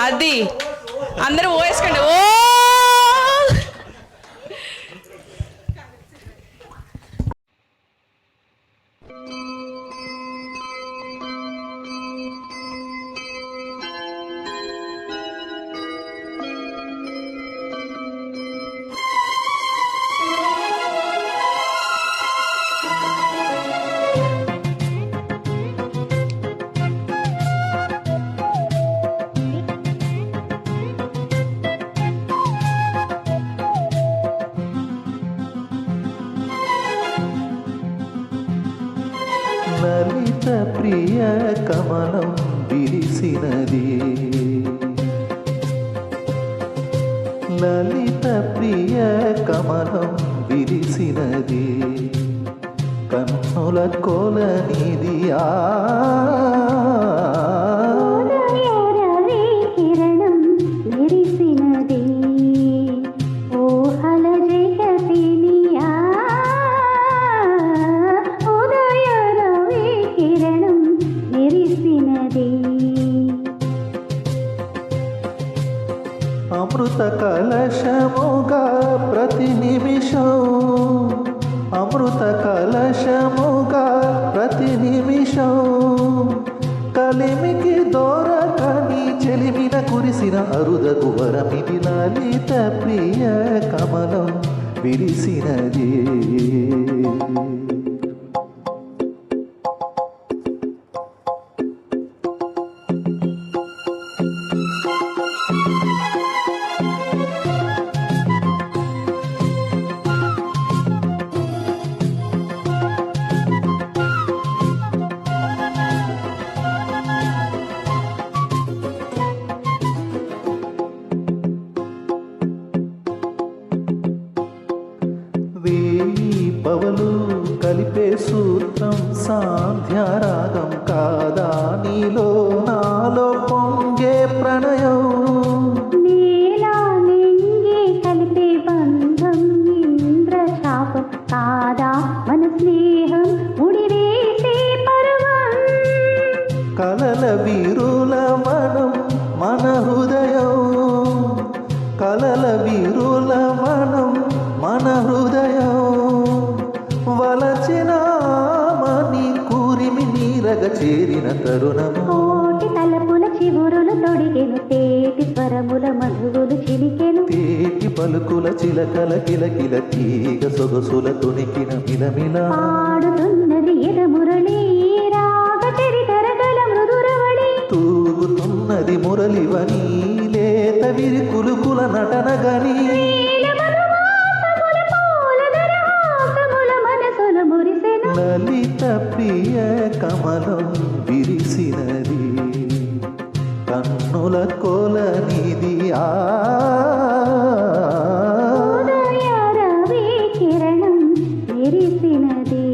అది అందరూ ఓవేసుకోండి. ఓ లలిత ప్రియ కమలం విరిసినది, లలిత ప్రియ కమలం విరిసినది, కన్నుల కొలనిది అమృత కలశముగా ప్రతి నిమిషం, అమృత కలశముగా ప్రతి నిమిషం, కలిమికి దొరకని చెలిమిన కురిసిన అరుదకు వరమిది, లలిత ప్రియ కమలం విరిసినది. పవలు కలిపే సూత్రం సాంధ్యారాగం కాదా, నీలో నాలో పొంగే ప్రణయం, నీలా నింగి కలిపే బంధం ఇంద్రశాపం కాదా, మన స్నేహం ముడివేసే పర్వం, కలల వీరుల మనం మన హృదయం, కలల వీరుల మనం మన హృదయం, వలచిన మని కూరిమి నీరగ చేరిన తరుణము, కోటి తలపుల చివురులు తొడిగెను, తేటి స్వరముల మధువులు చిలికెను, తేటి పలుకుల చిలకల కిలకిల తీగ సొగసుల తొణికిన మిలమిల, పాడుతున్నది ఎదమురళి రాగ చరితరగల మృదురవళి, తూగుతున్నది మురళివని లేత విరి కులుకుల నటన గని, లలిత ప్రియ కమలం విరిసినది, కన్నుల కొలనిది రవి కిరణం విరిసినది.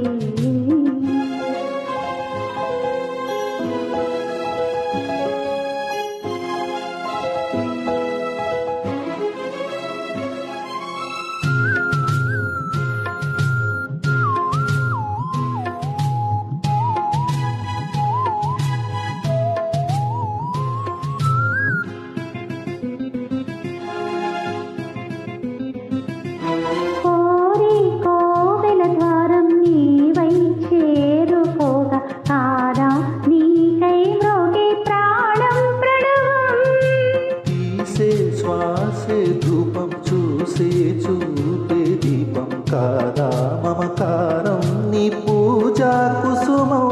శ్వాసే ధూపం చూసే చూపే దీపం కాదా, మమకారం నీ పూజా కుసుమం,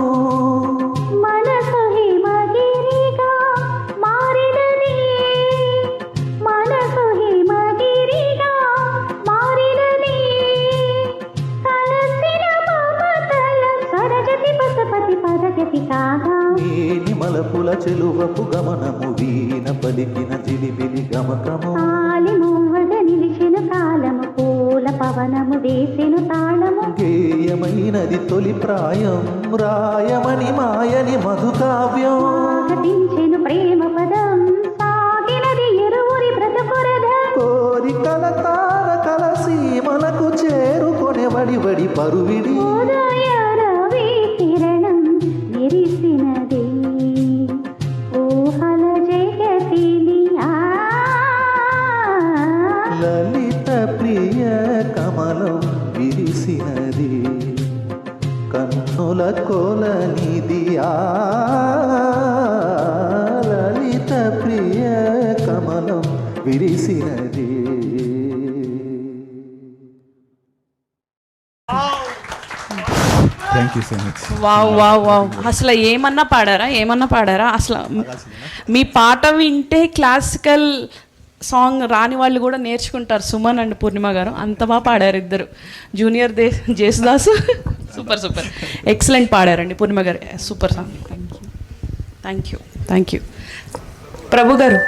మనసు హిమగిరిగా మారినది, మనసు హిమగిరిగా మారినది, కలసిన మమతల సరజతి పశుపతి పదగతి కాగా, నేని మలపుల చెలువపు గమనము వీణ పలికిన జిలిబిలి గమకము, కాలి మూవగ నిలిచిన కాలము పూల పవనము వేసెను తాళము, గేయమైనది తొలి ప్రాయం రాయమని మాయని మధుకావ్యం, స్వాగతించెను ప్రేమ పదం సాగినది ఇరువురి బ్రతుకురథ, కోరికల తార కలసి మనకు చేరుకొనే వడి వడి పరువిడి, ఉదయ రవి కిరణం విరిసినది, ఊహల జగతిని కన్నుల కోల నిదియా లలిత ప్రియ కమలం విరిసినది. Thank you so much. Wow wow wow. అసలు ఏమన్నా పాడారా అసలు మీ పాట వింటే క్లాసికల్ సాంగ్ రాని వాళ్ళు కూడా నేర్చుకుంటారు. సుమన్ అండ్ పూర్ణిమ గారు అంత బాగా పాడారు ఇద్దరు. జూనియర్ జేసుదాసు సూపర్ ఎక్సలెంట్ పాడారండి పూర్ణిమ గారు. Super song. థ్యాంక్ యూ ప్రభు గారు.